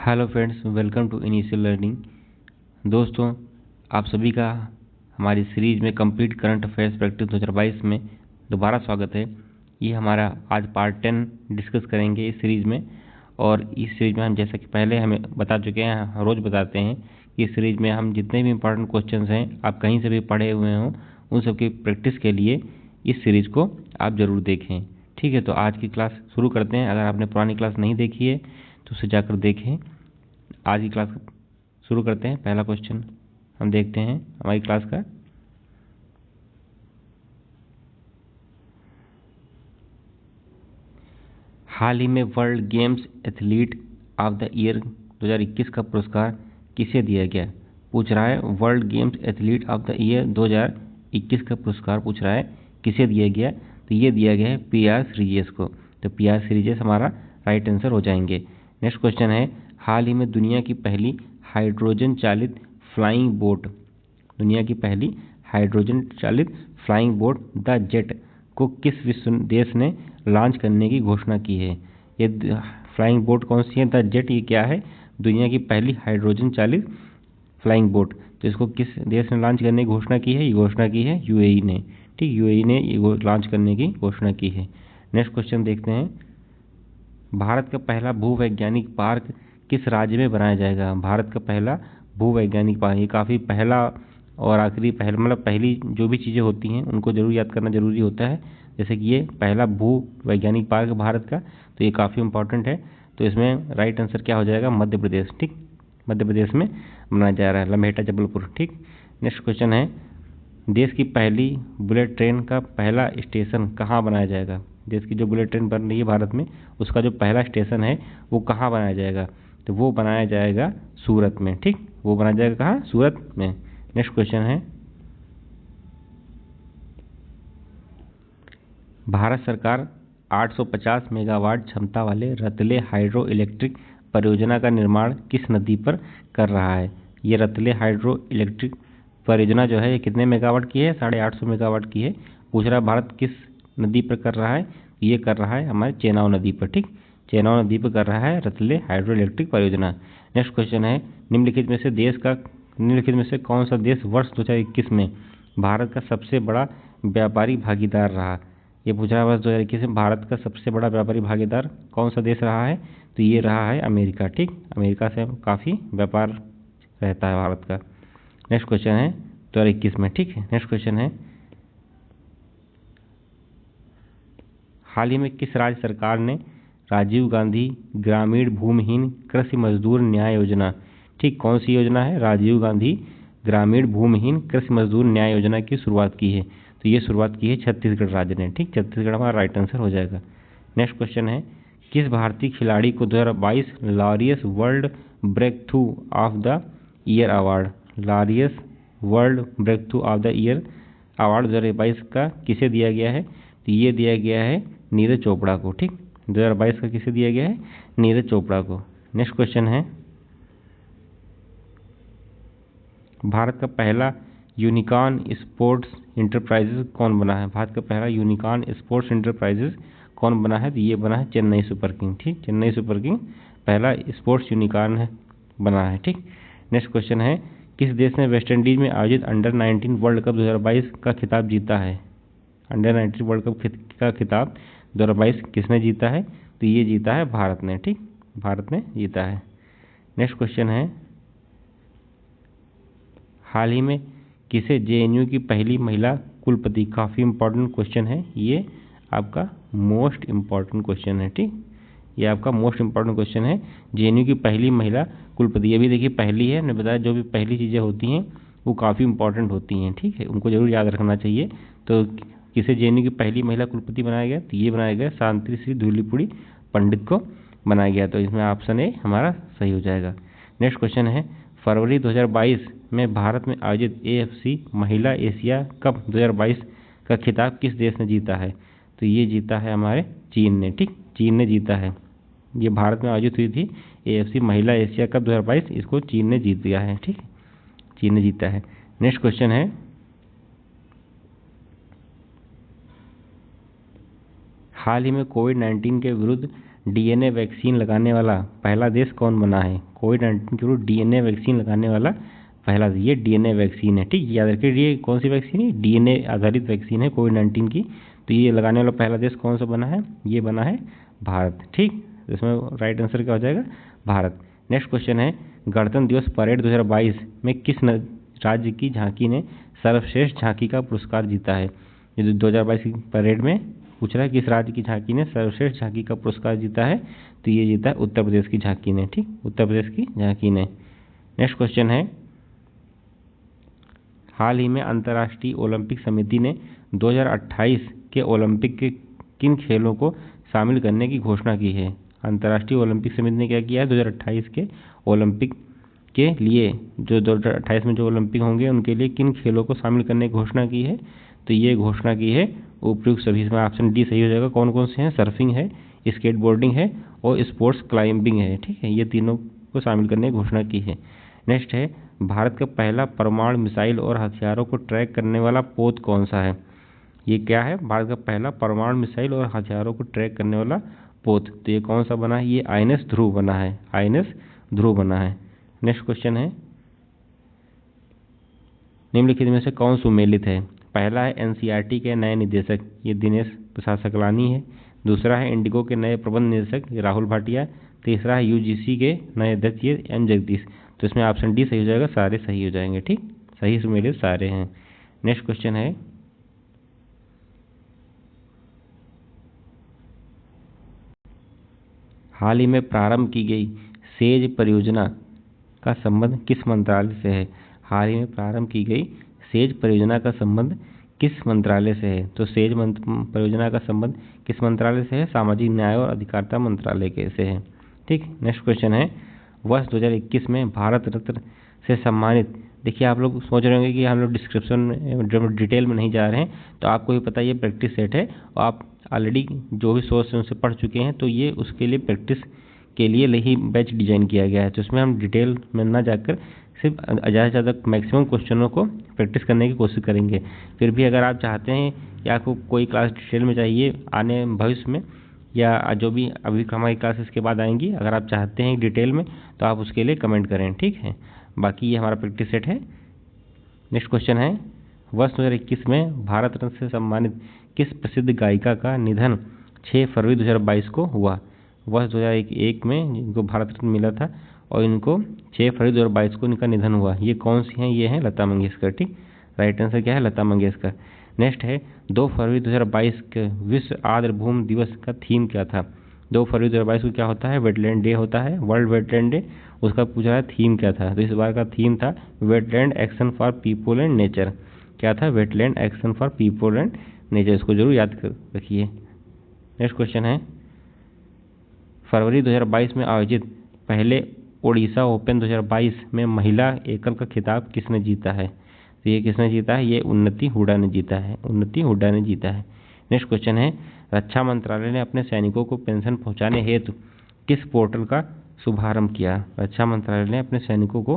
Hello friends, welcome to initial learning. दोस्तों, आप सभी का हमारी सीरीज में कंप्लीट करंट अफेयर्स प्रैक्टिस 2022 में दोबारा स्वागत है। ये हमारा आज पार्ट 10 डिस्कस करेंगे इस सीरीज़ में। और इस सीरीज़ में हम, जैसा कि पहले हमें बता चुके हैं, रोज़ बताते हैं कि इस सीरीज़ में हम जितने भी इंपॉर्टेंट क्वेश्चंस हैं, आप कहीं से भी पढ़े हुए हों, उन सब की प्रैक्टिस के लिए इस सीरीज़ को आप ज़रूर देखें। ठीक है, तो आज की क्लास शुरू करते हैं। अगर आपने पुरानी क्लास नहीं देखी है तो उसे जाकर देखें। आज की क्लास शुरू करते हैं। पहला क्वेश्चन हम देखते हैं हमारी क्लास का। हाल ही में world games athlete of the year 2021 का पुरस्कार किसे दिया गया? पूछ रहा है world games athlete of the year 2021 का पुरस्कार पूछ रहा है किसे दिया गया? तो ये दिया गया है पीआर श्रीजेश को। तो पीआर श्रीजेश हमारा राइट आंसर हो जाएंगे। नेक्स्ट क्वेश्चन है हाल ही में दुनिया की पहली हाइड्रोजन चालित फ्लाइंग बोट, दुनिया की पहली हाइड्रोजन चालित फ्लाइंग बोट द जेट को किस विश्व देश ने लॉन्च करने की घोषणा की है? ये फ्लाइंग बोट कौन सी है? द जेट ये क्या है? दुनिया की पहली हाइड्रोजन चालित फ्लाइंग बोट। तो इसको किस देश ने लॉन्च करने की घोषणा की है? ये घोषणा की है यूएई ने। ठीक, यूएई ने ये लॉन्च करने की घोषणा की है। नेक्स्ट क्वेश्चन देखते हैं। भारत का पहला भूवैज्ञानिक पार्क किस राज्य में बनाया जाएगा? भारत का पहला भूवैज्ञानिक पार्क, ये काफ़ी पहला और आखिरी मतलब पहली जो भी चीज़ें होती हैं उनको जरूर याद करना जरूरी होता है। जैसे कि ये पहला भूवैज्ञानिक पार्क भारत का, तो ये काफ़ी इंपॉर्टेंट है। तो इसमें राइट आंसर क्या हो जाएगा? मध्य प्रदेश। ठीक, मध्य प्रदेश में बनाया जा रहा है, लम्हेटा जबलपुर। ठीक, नेक्स्ट क्वेश्चन है देश की पहली बुलेट ट्रेन का पहला स्टेशन कहाँ बनाया जाएगा? देश की जो बुलेट ट्रेन बन रही है भारत में, उसका जो पहला स्टेशन है वो कहाँ बनाया जाएगा? तो वो बनाया जाएगा सूरत में। ठीक, वो बनाया जाएगा कहाँ? सूरत में। नेक्स्ट क्वेश्चन है भारत सरकार 850 मेगावाट क्षमता वाले रतले हाइड्रो इलेक्ट्रिक परियोजना का निर्माण किस नदी पर कर रहा है? ये रतले हाइड्रो इलेक्ट्रिक परियोजना जो है ये कितने मेगावाट की है? 850 मेगावाट की है। पूछ रहा है भारत किस नदी पर कर रहा है? ये कर रहा है हमारे चेनाब नदी पर। ठीक, चेनाब नदी पर कर रहा है रतले हाइड्रो इलेक्ट्रिक परियोजना। नेक्स्ट क्वेश्चन है निम्नलिखित में से कौन सा देश वर्ष 2021 में भारत का सबसे बड़ा व्यापारी भागीदार रहा? ये पूछ रहा है वर्ष 2021 में भारत का सबसे बड़ा व्यापारी भागीदार कौन सा देश रहा है? तो ये रहा है अमेरिका। ठीक, अमेरिका से काफ़ी व्यापार रहता है भारत का। नेक्स्ट क्वेश्चन है 2021 में। ठीक है, नेक्स्ट क्वेश्चन है हाल ही में किस राज्य सरकार ने राजीव गांधी ग्रामीण भूमिहीन कृषि मजदूर न्याय योजना, ठीक कौन सी योजना है? राजीव गांधी ग्रामीण भूमिहीन कृषि मजदूर न्याय योजना की शुरुआत की है। तो ये शुरुआत की है छत्तीसगढ़ राज्य ने। ठीक, छत्तीसगढ़ हमारा राइट आंसर हो जाएगा। नेक्स्ट क्वेश्चन है किस भारतीय खिलाड़ी को 2022 Laureus world breakthrough of the year award, Laureus world breakthrough of the year award 2022 का किसे दिया गया है? तो ये दिया गया है नीरज चोपड़ा को। ठीक, 2022 का किसे दिया गया है? नीरज चोपड़ा को। नेक्स्ट क्वेश्चन है भारत का पहला यूनिकॉर्न स्पोर्ट्स इंटरप्राइजेज कौन बना है? भारत का पहला यूनिकॉर्न स्पोर्ट्स इंटरप्राइजेज कौन बना है? तो ये बना है चेन्नई सुपर किंग। ठीक, चेन्नई सुपर किंग पहला स्पोर्ट्स यूनिकॉर्न है बना है। ठीक, नेक्स्ट क्वेश्चन है किस देश ने वेस्ट इंडीज में आयोजित अंडर 19 वर्ल्ड कप 2022 का खिताब जीता है? अंडर 19 वर्ल्ड कप का खिताब 2022 किसने जीता है? तो ये जीता है भारत ने। ठीक, भारत ने जीता है। नेक्स्ट क्वेश्चन है हाल ही में किसे जेएनयू की पहली महिला कुलपति, काफ़ी इंपॉर्टेंट क्वेश्चन है, ये आपका मोस्ट इंपॉर्टेंट क्वेश्चन है। ठीक, ये आपका मोस्ट इंपॉर्टेंट क्वेश्चन है, जेएनयू की पहली महिला कुलपति। ये भी देखिए पहली है, मैंने बताया जो भी पहली चीज़ें होती हैं वो काफ़ी इंपॉर्टेंट होती हैं। ठीक है, उनको जरूर याद रखना चाहिए। तो किसे जेएनयू की पहली महिला कुलपति बनाया गया? तो ये बनाया गया शांति श्री धूलीपुड़ी पंडित को बनाया गया। तो इसमें ऑप्शन ए हमारा सही हो जाएगा। नेक्स्ट क्वेश्चन है फरवरी 2022 में भारत में आयोजित एएफसी महिला एशिया कप 2022 का खिताब किस देश ने जीता है? तो ये जीता है हमारे चीन ने। ठीक, चीन ने जीता है। ये भारत में आयोजित हुई थी एएफसी महिला एशिया कप 2022, इसको चीन ने जीत लिया है। ठीक, चीन ने जीता है। नेक्स्ट क्वेश्चन है हाल ही में कोविड-19 के विरुद्ध डीएनए वैक्सीन लगाने वाला पहला देश कौन बना है? कोविड-19 के विरुद्ध डीएनए वैक्सीन लगाने वाला पहला, ये डीएनए वैक्सीन है, ठीक, याद रखिए। ये कौन सी वैक्सीन है? डीएनए आधारित वैक्सीन है कोविड-19 की। तो ये लगाने वाला पहला देश कौन सा बना है? ये बना है भारत, ठीक। इसमें राइट आंसर क्या हो जाएगा? भारत। नेक्स्ट क्वेश्चन है, गणतंत्र दिवस परेड 2022 में किस राज्य की झांकी ने सर्वश्रेष्ठ झांकी का पुरस्कार जीता है? ये 2022 की परेड में पूछ रहा है किस राज्य की झांकी ने सर्वश्रेष्ठ झांकी का पुरस्कार जीता है? तो ये जीता है उत्तर प्रदेश की झांकी ने, ठीक, उत्तर प्रदेश की झांकी ने। नेक्स्ट क्वेश्चन है, हाल ही में अंतर्राष्ट्रीय ओलंपिक समिति ने 2028 के ओलंपिक के किन खेलों को शामिल करने की घोषणा की है? अंतर्राष्ट्रीय ओलंपिक समिति ने क्या किया है? 2028 के ओलंपिक के लिए, जो 2028 में जो ओलंपिक होंगे उनके लिए किन खेलों को शामिल करने की घोषणा की है? तो ये घोषणा की है उपयुक्त सभी। इसमें ऑप्शन डी सही हो जाएगा। कौन कौन से हैं? सर्फिंग है, स्केटबोर्डिंग है और स्पोर्ट्स क्लाइंबिंग है, ठीक है। ये तीनों को शामिल करने की घोषणा की है। नेक्स्ट है, भारत का पहला परमाणु मिसाइल और हथियारों को ट्रैक करने वाला पोत कौन सा है? ये क्या है? भारत का पहला परमाणु मिसाइल और हथियारों को ट्रैक करने वाला पोत। तो ये कौन सा बना है? ये आईएनएस ध्रुव बना है, आईएनएस ध्रुव बना है। नेक्स्ट क्वेश्चन है, निम्नलिखित में से कौन सुमेलित है? पहला है एनसीईआरटी के नए निदेशक, ये दिनेश प्रसाद सकलानी है। दूसरा है इंडिगो के नए प्रबंध निदेशक, ये राहुल भाटिया। तीसरा है यूजीसी के नए अध्यक्ष, ये एन जगदीश। तो इसमें ऑप्शन डी सही हो जाएगा, सारे सही हो जाएंगे, ठीक, सही सुमेलित सारे हैं। नेक्स्ट क्वेश्चन है, हाल ही में प्रारंभ की गई सेज परियोजना का संबंध किस मंत्रालय से है? हाल ही में प्रारंभ की गई सेज परियोजना का संबंध किस मंत्रालय से है? तो सेज परियोजना का संबंध किस मंत्रालय से है? सामाजिक न्याय और अधिकारिता मंत्रालय के से है, ठीक। नेक्स्ट क्वेश्चन है, वर्ष 2021 में भारत रत्न से सम्मानित, देखिए आप लोग सोच रहे होंगे कि हम लोग डिस्क्रिप्शन में डिटेल में नहीं जा रहे हैं, तो आपको भी पता है ये प्रैक्टिस सेट है और आप ऑलरेडी जो भी सोर्स है उनसे पढ़ चुके हैं, तो ये उसके लिए प्रैक्टिस के लिए ही बैच डिजाइन किया गया है। तो इसमें हम डिटेल में ना जाकर सिर्फ ज़्यादा से ज़्यादा मैक्सिमम क्वेश्चनों को प्रैक्टिस करने की कोशिश करेंगे। फिर भी अगर आप चाहते हैं कि आपको कोई क्लास डिटेल में चाहिए आने भविष्य में, या जो भी अभी हमारी क्लासेस के बाद आएंगी, अगर आप चाहते हैं डिटेल में तो आप उसके लिए कमेंट करें, ठीक है। बाकी ये हमारा प्रैक्टिस सेट है। नेक्स्ट क्वेश्चन है, वर्ष 2021 में भारत रत्न से सम्मानित किस प्रसिद्ध गायिका का निधन 6 फरवरी 2022 को हुआ? वर्ष 2001 में जिनको भारत रत्न मिला था और इनको 6 फरवरी 2022 को इनका निधन हुआ। ये कौन सी हैं? ये हैं लता मंगेशकर, ठीक, राइट आंसर क्या है? लता मंगेशकर। नेक्स्ट है, 2 फरवरी 2022 के विश्व आर्द्रभूमि दिवस का थीम क्या था? 2 फरवरी 2022 को क्या होता है? वेटलैंड डे होता है, वर्ल्ड वेटलैंड डे। उसका पूछा है थीम क्या था? तो इस बार का थीम था wetland action for people and nature. क्या था? Wetland action for people and nature. इसको जरूर याद कर रखिए। नेक्स्ट क्वेश्चन है, फरवरी 2022 में आयोजित पहले ओडिशा ओपन 2022 में महिला एकल का खिताब किसने जीता है? तो ये किसने जीता है? ये उन्नति हुड्डा ने जीता है, उन्नति हुड्डा ने जीता है। नेक्स्ट क्वेश्चन है, रक्षा मंत्रालय ने अपने सैनिकों को पेंशन पहुंचाने हेतु किस पोर्टल का शुभारंभ किया? रक्षा मंत्रालय ने अपने सैनिकों को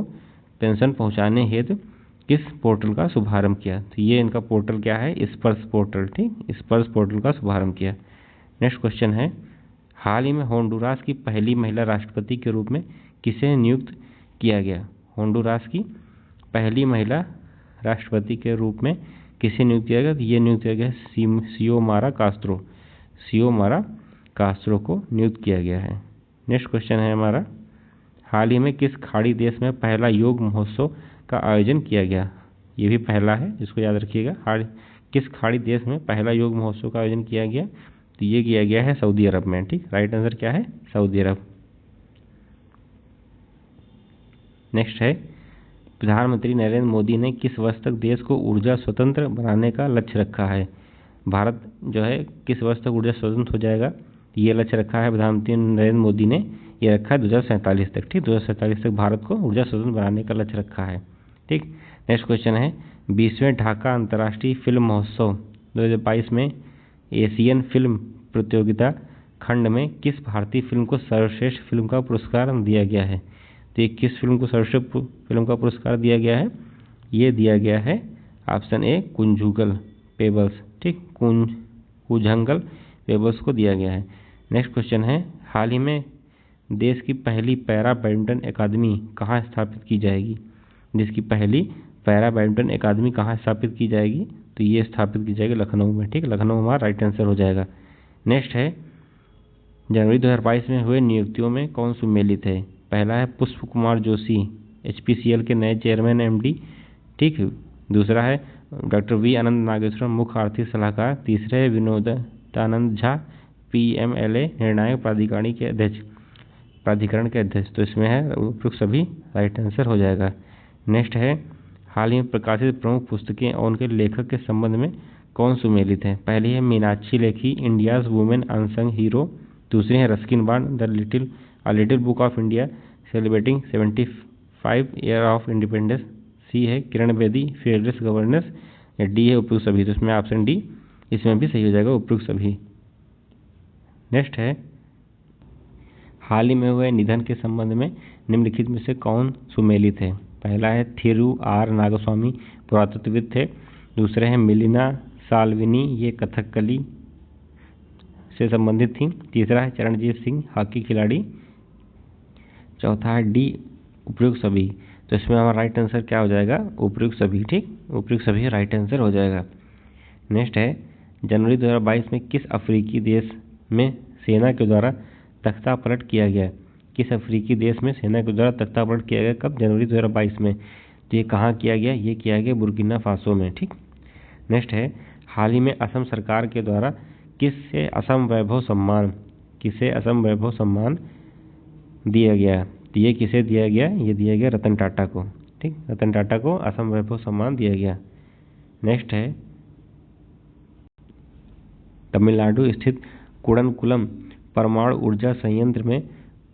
पेंशन पहुंचाने हेतु किस पोर्टल का शुभारंभ किया? तो ये इनका पोर्टल क्या है? स्पर्श पोर्टल, ठीक, स्पर्श पोर्टल का शुभारंभ किया। नेक्स्ट क्वेश्चन है, हाल ही में होंडुरास की पहली महिला राष्ट्रपति के रूप में किसे नियुक्त किया गया? होंडुरास की पहली महिला राष्ट्रपति के रूप में किसे नियुक्त किया गया? ये नियुक्त किया गया सियोमारा कास्त्रो, सियोमारा कास्त्रो को नियुक्त किया गया है। नेक्स्ट क्वेश्चन है हमारा, हाल ही में किस खाड़ी देश में पहला योग महोत्सव का आयोजन किया गया? ये भी पहला है, इसको याद रखिएगा। किस खाड़ी देश में पहला योग महोत्सव का आयोजन किया गया? तो ये किया गया है सऊदी अरब में, ठीक, राइट आंसर क्या है? सऊदी अरब। नेक्स्ट है, प्रधानमंत्री नरेंद्र मोदी ने किस वर्ष तक देश को ऊर्जा स्वतंत्र बनाने का लक्ष्य रखा है? भारत जो है किस वर्ष तक ऊर्जा स्वतंत्र हो जाएगा? ये लक्ष्य रखा है प्रधानमंत्री नरेंद्र मोदी ने, ये रखा है 2047 तक, ठीक, 2047 तक भारत को ऊर्जा स्वतंत्र बनाने का लक्ष्य रखा है, ठीक। नेक्स्ट क्वेश्चन है, 20वें ढाका अंतर्राष्ट्रीय फिल्म महोत्सव 2022 में एशियन फिल्म प्रतियोगिता खंड में किस भारतीय फिल्म को सर्वश्रेष्ठ फिल्म का पुरस्कार दिया गया है? तो ये किस फिल्म को सर्वश्रेष्ठ फिल्म का पुरस्कार दिया गया है? ये दिया गया है ऑप्शन ए कुंजुगल पेबल्स, ठीक, कुंजंगल पेबल्स को दिया गया है। नेक्स्ट क्वेश्चन है, हाल ही में देश की पहली पैरा बैडमिंटन अकादमी कहाँ स्थापित की जाएगी? देश की पहली पैरा बैडमिंटन अकादमी कहाँ स्थापित की जाएगी? तो ये स्थापित की जाएगी लखनऊ में। ठीक, लखनऊ हमारा राइट आंसर हो जाएगा। नेक्स्ट है, जनवरी 2022 में हुए नियुक्तियों में कौन सुमेलित है? पहला है पुष्प कुमार जोशी, HPCL के नए चेयरमैन MD। ठीक, दूसरा है डॉक्टर वी आनंद नागेश्वरम, मुख्य आर्थिक सलाहकार। तीसरे है विनोदानंद झा, PMLA निर्णायक प्राधिकरण के अध्यक्ष। तो इसमें है उपयुक्त सभी राइट आंसर हो जाएगा। नेक्स्ट है, हाल ही में प्रकाशित प्रमुख पुस्तकें और उनके लेखक के संबंध में कौन सुमेलित है? पहली है Meenakshi Lekhi, India's women unsung hero. दूसरी है Ruskin Bond, a little book of India celebrating 75 year of independence. C है किरण बेदी, फेयरलेस गवर्नेंस। या डी है उपयुक्त सभी। तो इसमें ऑप्शन डी इसमें भी सही हो जाएगा, उपयुक्त सभी। नेक्स्ट है, हाल ही में हुए निधन के संबंध में निम्नलिखित में से कौन सुमेलित है? पहला है थिरू आर नागस्वामी, पुरातत्वविद थे। दूसरे हैं मिलिना साल्विनी, ये कथकली से संबंधित थी। तीसरा है चरणजीत सिंह, हॉकी खिलाड़ी। चौथा है डी उपयुक्त सभी। तो इसमें हमारा राइट आंसर क्या हो जाएगा? उपयुक्त सभी। ठीक, उपयुक्त सभी राइट आंसर हो जाएगा। नेक्स्ट है, जनवरी 2022 में किस अफ्रीकी देश में सेना के द्वारा तख्ता पलट किया गया? किस अफ्रीकी देश में सेना के द्वारा तख्ता पलट किया गया? कब? जनवरी 2022 में। तो ये कहाँ किया गया? ये किया गया बुर्किना फासो में। ठीक, नेक्स्ट है, हाल ही में असम सरकार के द्वारा किसे असम वैभव सम्मान दिया गया? तो ये किसे दिया गया? ये दिया गया रतन टाटा को। ठीक, रतन टाटा को असम वैभव सम्मान दिया गया। नेक्स्ट है, तमिलनाडु स्थित कुडनकुलम परमाणु ऊर्जा संयंत्र में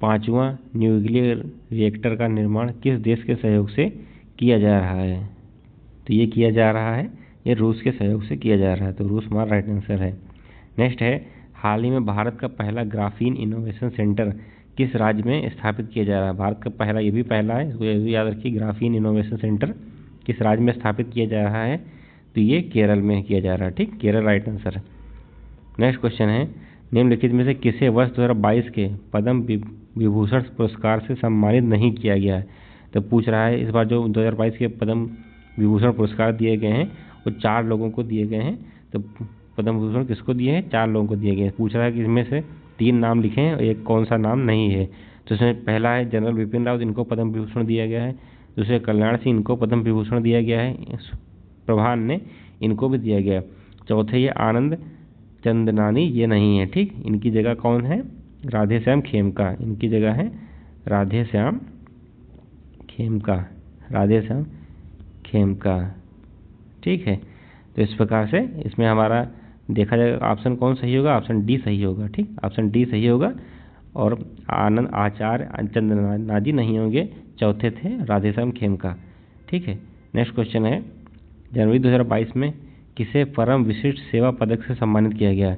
5वां न्यूक्लियर रिएक्टर का निर्माण किस देश के सहयोग से किया जा रहा है? तो ये किया जा रहा है, ये रूस के सहयोग से किया जा रहा है। तो रूस हमारा राइट आंसर है। नेक्स्ट है, हाल ही में भारत का पहला ग्राफीन इनोवेशन सेंटर किस राज्य में स्थापित किया जा रहा है? भारत का पहला, ये भी पहला है, इसको याद रखिए। ग्राफीन इनोवेशन सेंटर किस राज्य में स्थापित किया जा रहा है? तो ये केरल में किया जा रहा है। ठीक, केरल राइट आंसर है। नेक्स्ट क्वेश्चन है, निम्नलिखित में से किसे वर्ष 2022 के पद्म विभूषण पुरस्कार से सम्मानित नहीं किया गया है? तो पूछ रहा है, इस बार जो 2022 के पद्म विभूषण पुरस्कार दिए गए हैं वो 4 लोगों को दिए गए हैं। तो पद्म विभूषण किसको दिए हैं? 4 लोगों को दिए गए हैं। पूछ रहा है कि इसमें से 3 नाम लिखें और एक कौन सा नाम नहीं है। तो इसमें पहला है जनरल बिपिन रावत, इनको पद्म विभूषण दिया गया है। दूसरे कल्याण सिंह, इनको पद्म विभूषण दिया गया है। प्रभान ने, इनको भी दिया गया। चौथे ये आनंद चंदनानी, ये नहीं है। ठीक, इनकी जगह कौन है? राधे श्याम खेमका, इनकी जगह है राधे श्याम खेमका। ठीक है, तो इस प्रकार से इसमें हमारा देखा जाएगा ऑप्शन कौन सही होगा? ऑप्शन डी सही होगा। ठीक, ऑप्शन डी सही होगा। और आनंद आचार्य चंदनानी नहीं होंगे। चौथे थे राधेश्याम खेमका। ठीक है, नेक्स्ट क्वेश्चन है, जनवरी 2022 में किसे परम विशिष्ट सेवा पदक से सम्मानित किया गया?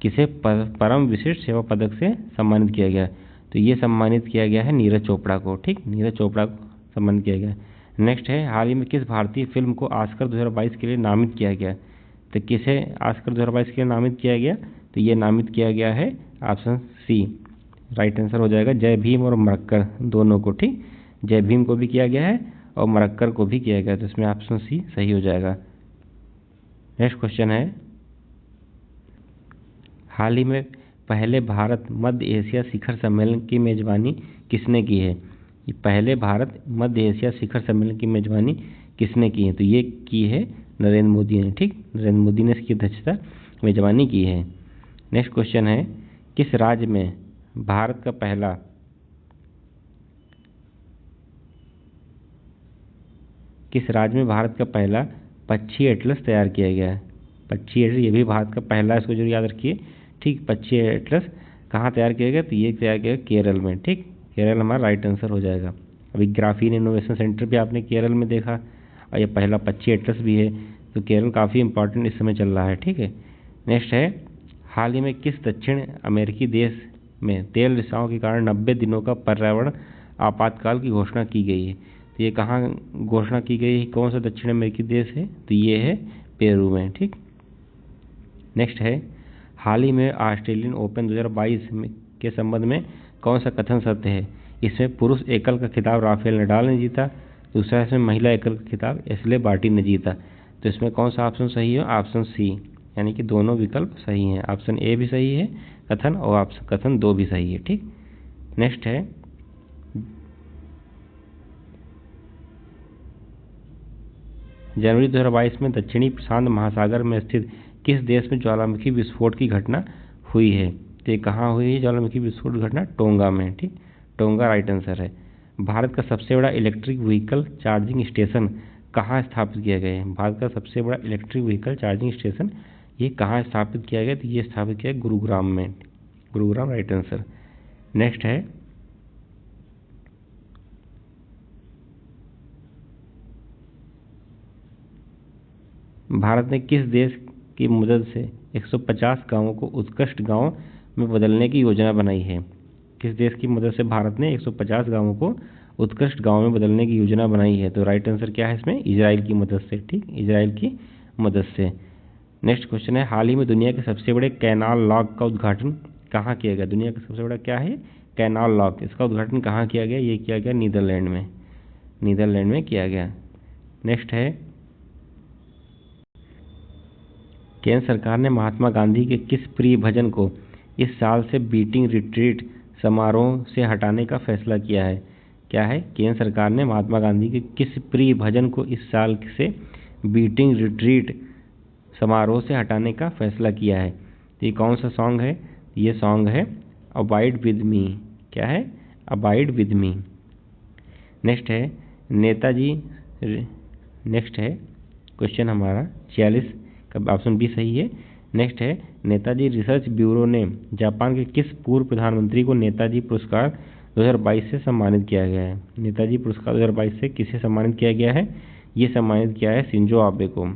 किसे परम विशिष्ट सेवा पदक से सम्मानित किया गया? तो ये सम्मानित किया गया है नीरज चोपड़ा को। ठीक, नीरज चोपड़ा को सम्मानित किया गया। नेक्स्ट है, हाल ही में किस भारतीय फिल्म को ऑस्कर 2022 के लिए नामित किया गया? तो किसे ऑस्कर 2022 के लिए नामित किया गया? तो ये नामित किया गया है ऑप्शन सी, राइट आंसर हो जाएगा, जय भीम और मरक्कर दोनों को। ठीक, जय भीम को भी किया गया है और मरक्कर को भी किया गया। तो इसमें ऑप्शन सी सही हो जाएगा। नेक्स्ट क्वेश्चन है, हाल ही में पहले भारत मध्य एशिया शिखर सम्मेलन की मेजबानी किसने की है? पहले भारत मध्य एशिया शिखर सम्मेलन की मेजबानी किसने की है? तो ये की है नरेंद्र मोदी ने। ठीक, नरेंद्र मोदी ने इसकी अध्यक्षता मेजबानी की है। नेक्स्ट क्वेश्चन है, किस राज्य में भारत का पहला पक्षी एटलस तैयार किया गया है? पक्षी एटलस, ये भी भारत का पहला, इसको जरूर याद रखिए। ठीक, पक्षी एटलस कहाँ तैयार किया गया? तो ये तैयार किया गया केरल में। ठीक, केरल हमारा राइट आंसर हो जाएगा। अभी ग्राफीन इनोवेशन सेंटर भी आपने केरल में देखा और ये पहला पक्षी एटलस भी है। तो केरल काफ़ी इंपॉर्टेंट इस समय चल रहा है। ठीक है, नेक्स्ट है, हाल ही में किस दक्षिण अमेरिकी देश में तेल रिसाव के कारण 90 दिनों का पर्यावरण आपातकाल की घोषणा की गई है? तो ये कहाँ घोषणा की गई है? कौन सा दक्षिण अमेरिकी देश है? तो ये है पेरू में। ठीक, नेक्स्ट है, हाल ही में ऑस्ट्रेलियन ओपन 2022 के के संबंध में कौन सा कथन सत्य है? इसमें पुरुष एकल का खिताब राफेल नडाल ने जीता, दूसरा इसमें महिला एकल का खिताब एशले बार्टी ने जीता। तो इसमें कौन सा ऑप्शन सही है? ऑप्शन सी, यानी कि दोनों विकल्प सही हैं। ऑप्शन ए भी सही है कथन, और ऑप्शन कथन 2 भी सही है। ठीक, नेक्स्ट है जनवरी 2022 में दक्षिणी प्रशांत महासागर में स्थित किस देश में ज्वालामुखी विस्फोट की घटना हुई है? तो ये कहाँ हुई है ज्वालामुखी विस्फोट की घटना? टोंगा में। ठीक, टोंगा राइट आंसर है। भारत का सबसे बड़ा इलेक्ट्रिक व्हीकल चार्जिंग स्टेशन कहाँ स्थापित किया गया है? भारत का सबसे बड़ा इलेक्ट्रिक व्हीकल चार्जिंग स्टेशन ये कहाँ स्थापित किया गया? तो ये स्थापित किया गुरुग्राम में। Gurugram right answer. नेक्स्ट है भारत ने किस देश की मदद से 150 गांवों को उत्कृष्ट गांव में बदलने की योजना बनाई है? किस देश की मदद से भारत ने 150 गांवों को उत्कृष्ट गांव में बदलने की योजना बनाई है? तो राइट आंसर क्या है इसमें? इजराइल की मदद से। ठीक, इजराइल की मदद से। नेक्स्ट क्वेश्चन है हाल ही में दुनिया के सबसे बड़े कैनाल लॉक का उद्घाटन कहाँ किया गया? दुनिया का सबसे बड़ा क्या है? Canal lock. इसका उद्घाटन कहाँ किया गया? ये किया गया नीदरलैंड में। नीदरलैंड में किया गया। नेक्स्ट है केंद्र सरकार ने महात्मा गांधी के किस प्रिय भजन को इस साल से बीटिंग रिट्रीट समारोह से हटाने का फैसला किया है? क्या है? केंद्र सरकार ने महात्मा गांधी के किस प्रिय भजन को इस साल से बीटिंग रिट्रीट समारोह से हटाने का फैसला किया है? तो ये कौन सा सॉन्ग है? ये सॉन्ग है अबाइड विद मी। क्या है? Abide with me. नेक्स्ट है नेताजी। नेक्स्ट है क्वेश्चन हमारा 46 का ऑप्शन बी सही है। नेक्स्ट है नेताजी रिसर्च ब्यूरो ने जापान के किस पूर्व प्रधानमंत्री को नेताजी पुरस्कार 2022 से सम्मानित किया गया है? नेताजी पुरस्कार 2022 से किसे सम्मानित किया गया है? ये सम्मानित किया है शिंजो आबे को।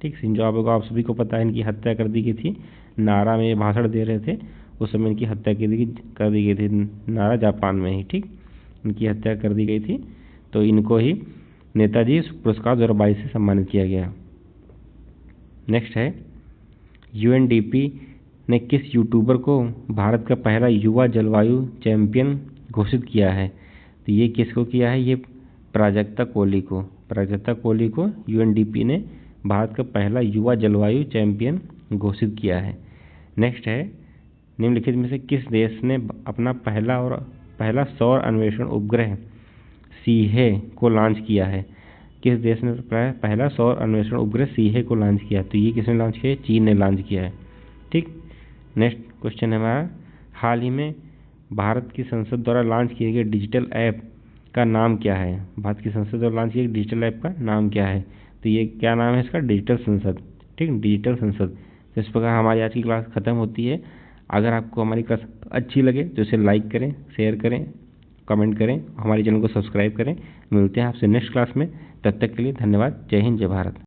ठीक, शिंजो आबे को आप सभी को पता है, इनकी हत्या कर दी गई थी। नारा में भाषण दे रहे थे, उस समय इनकी हत्या कर दी गई थी नारा जापान में ही। ठीक, इनकी हत्या कर दी गई थी, तो इनको ही नेताजी पुरस्कार 2022 से सम्मानित किया गया। नेक्स्ट है यूएनडीपी ने किस यूट्यूबर को भारत का पहला युवा जलवायु चैंपियन घोषित किया है? तो ये किसको किया है? ये प्राजक्ता कोहली को। प्राजक्ता कोहली को यूएनडीपी ने भारत का पहला युवा जलवायु चैंपियन घोषित किया है। नेक्स्ट है निम्नलिखित में से किस देश ने अपना पहला सौर अन्वेषण उपग्रह सीहे को लॉन्च किया है? किस देश ने पहला सौर अन्वेषण उपग्रह सीहे को लॉन्च किया? तो ये किसने लॉन्च किया है? चीन ने लॉन्च किया है। ठीक, नेक्स्ट क्वेश्चन है हमारा हाल ही में भारत की संसद द्वारा लॉन्च किए गए डिजिटल ऐप का नाम क्या है? भारत की संसद द्वारा लॉन्च किए गए डिजिटल ऐप का नाम क्या है? तो ये क्या नाम है इसका? डिजिटल संसद। ठीक, डिजिटल संसद। तो इस प्रकार हमारी आज की क्लास खत्म होती है। अगर आपको हमारी क्लास अच्छी लगे तो इसे लाइक करें, शेयर करें, कमेंट करें, हमारे चैनल को सब्सक्राइब करें। मिलते हैं आपसे नेक्स्ट क्लास में। तब तक के लिए धन्यवाद। जय हिंद, जय भारत।